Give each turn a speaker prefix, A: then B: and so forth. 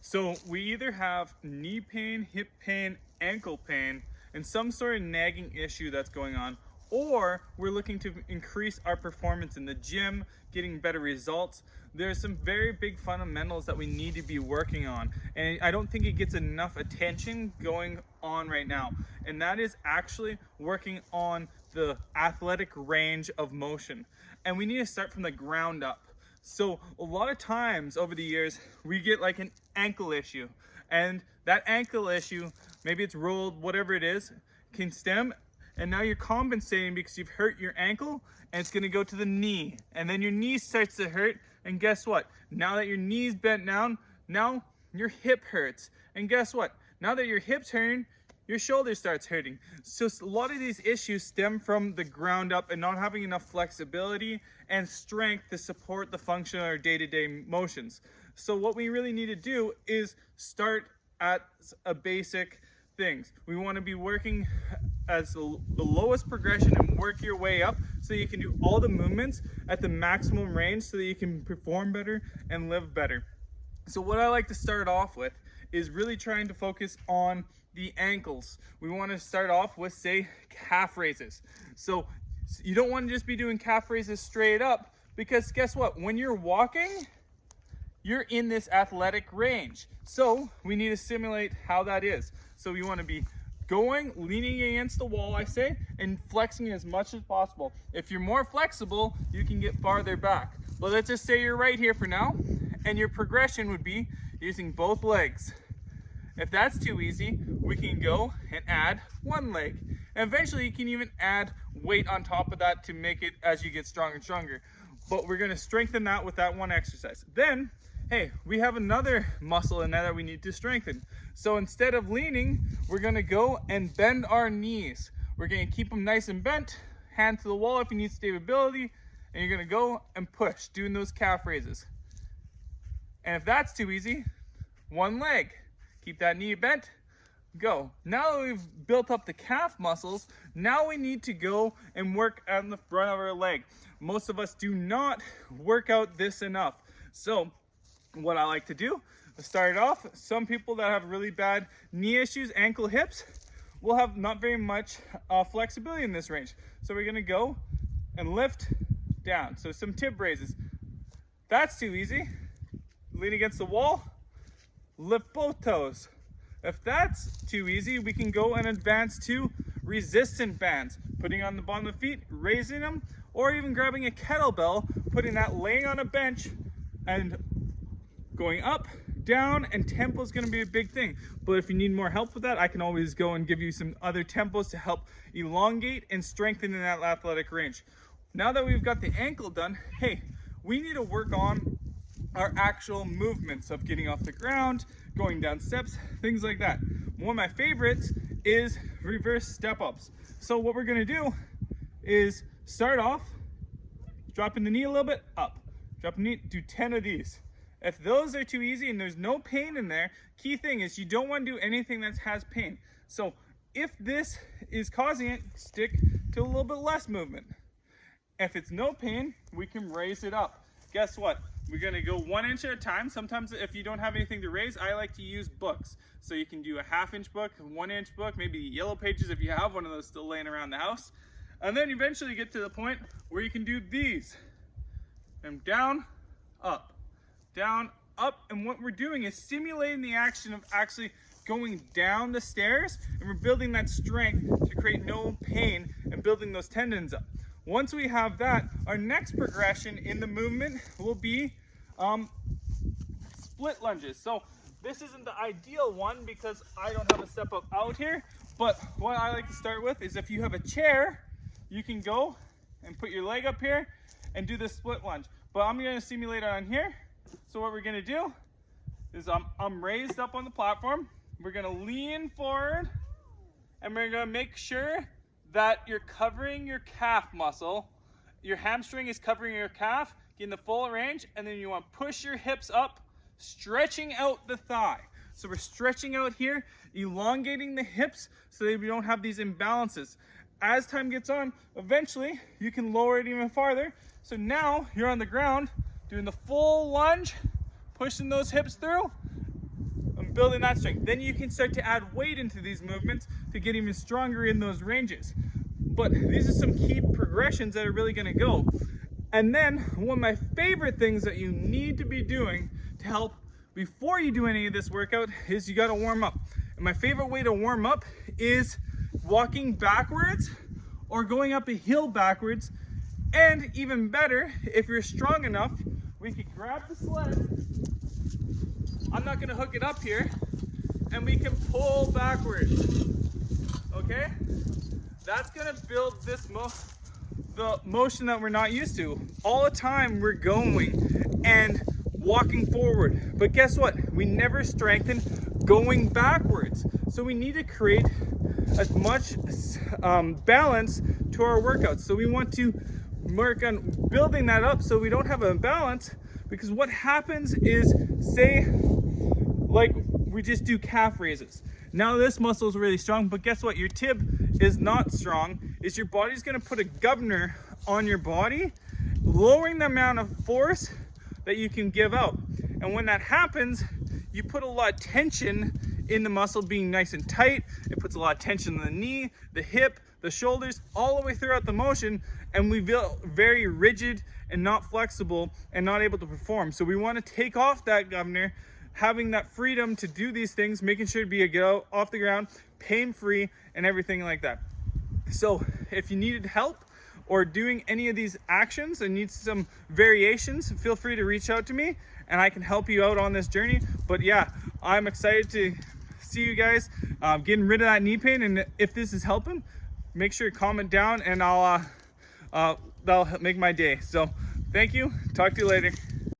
A: So we either have knee pain, hip pain, ankle pain, and some sort of nagging issue that's going on, or we're looking to increase our performance in the gym, getting better results. There's some very big fundamentals that we need to be working on, and I don't think it gets enough attention going on right now, and that is actually working on the athletic range of motion. And we need to start from the ground up. So a lot of times over the years, we get like an ankle issue, and that ankle issue, maybe it's rolled, whatever it is, can stem, and now you're compensating because you've hurt your ankle, and it's gonna go to the knee, and then your knee starts to hurt, and guess what? Now that your knee's bent down, now your hip hurts, and guess what? Now that your hip's hurting, your shoulder starts hurting. So a lot of these issues stem from the ground up and not having enough flexibility and strength to support the function of our day-to-day motions. So what we really need to do is start at a basic things. We want to be working as the lowest progression and work your way up so you can do all the movements at the maximum range so that you can perform better and live better. So what I like to start off with is really trying to focus on the ankles. We want to start off with, say, calf raises. So you don't want to just be doing calf raises straight up, because guess what? When you're walking, you're in this athletic range. So we need to simulate how that is. So we want to be going, leaning against the wall, I say, and flexing as much as possible. If you're more flexible, you can get farther back. But let's just say you're right here for now, and your progression would be using both legs. If that's too easy, we can go and add one leg. And eventually you can even add weight on top of that to make it as you get stronger and stronger. But we're gonna strengthen that with that one exercise. Then, hey, we have another muscle in there that we need to strengthen. So instead of leaning, we're gonna go and bend our knees. We're gonna keep them nice and bent, hand to the wall if you need stability, and you're gonna go and push, doing those calf raises. And if that's too easy, one leg. Keep that knee bent, go. Now that we've built up the calf muscles, now we need to go and work on the front of our leg. Most of us do not work out this enough. So what I like to do, start off, some people that have really bad knee issues, ankle, hips, will have not very much flexibility in this range. So we're gonna go and lift down. So some tib raises. That's too easy. Lean against the wall, lift both toes. If that's too easy, we can go and advance to resistant bands, putting on the bottom of the feet, raising them, or even grabbing a kettlebell, putting that laying on a bench and going up, down, and tempo is going to be a big thing. But if you need more help with that, I can always go and give you some other tempos to help elongate and strengthen in that athletic range. Now that we've got the ankle done, hey, we need to work on our actual movements of getting off the ground, going down steps, things like that. One of my favorites is reverse step-ups. So what we're gonna do is start off, dropping the knee a little bit, up. Drop the knee, do 10 of these. If those are too easy and there's no pain in there, key thing is you don't wanna do anything that has pain. So if this is causing it, stick to a little bit less movement. If it's no pain, we can raise it up. Guess what? We're gonna go 1 inch at a time. Sometimes if you don't have anything to raise, I like to use books. So you can do a 1/2 inch book, 1 inch book, maybe yellow pages if you have one of those still laying around the house. And then eventually get to the point where you can do these. And down, up, and what we're doing is simulating the action of actually going down the stairs, and we're building that strength to create no pain and building those tendons up. Once we have that, our next progression in the movement will be split lunges. So this isn't the ideal one because I don't have a step up out here, but what I like to start with is if you have a chair, you can go and put your leg up here and do the split lunge. But I'm gonna simulate it on here. So what we're gonna do is I'm raised up on the platform. We're gonna lean forward and we're gonna make sure that you're covering your calf muscle. Your hamstring is covering your calf, getting the full range, and then you want to push your hips up, stretching out the thigh. So we're stretching out here, elongating the hips so that we don't have these imbalances. As time gets on, eventually you can lower it even farther. So now you're on the ground doing the full lunge, pushing those hips through, building that strength. Then you can start to add weight into these movements to get even stronger in those ranges. But these are some key progressions that are really gonna go. And then one of my favorite things that you need to be doing to help before you do any of this workout is you gotta warm up. And my favorite way to warm up is walking backwards or going up a hill backwards. And even better, if you're strong enough, we could grab the sled. I'm not gonna hook it up here, and we can pull backwards, okay? That's gonna build this the motion that we're not used to. All the time we're going and walking forward, but guess what? We never strengthen going backwards. So we need to create as much balance to our workouts. So we want to work on building that up so we don't have a balance, because what happens is, say, like we just do calf raises. Now this muscle is really strong, but guess what? Your tib is not strong. Is your body's gonna put a governor on your body, lowering the amount of force that you can give out. And when that happens, you put a lot of tension in the muscle being nice and tight. It puts a lot of tension in the knee, the hip, the shoulders, all the way throughout the motion, and we feel very rigid and not flexible and not able to perform. So we want to take off that governor, having that freedom to do these things, making sure to be a get off the ground, pain-free, and everything like that. So if you needed help or doing any of these actions and need some variations, feel free to reach out to me and I can help you out on this journey. But yeah, I'm excited to see you guys getting rid of that knee pain. And if this is helping, make sure to comment down and that'll make my day. So thank you. Talk to you later.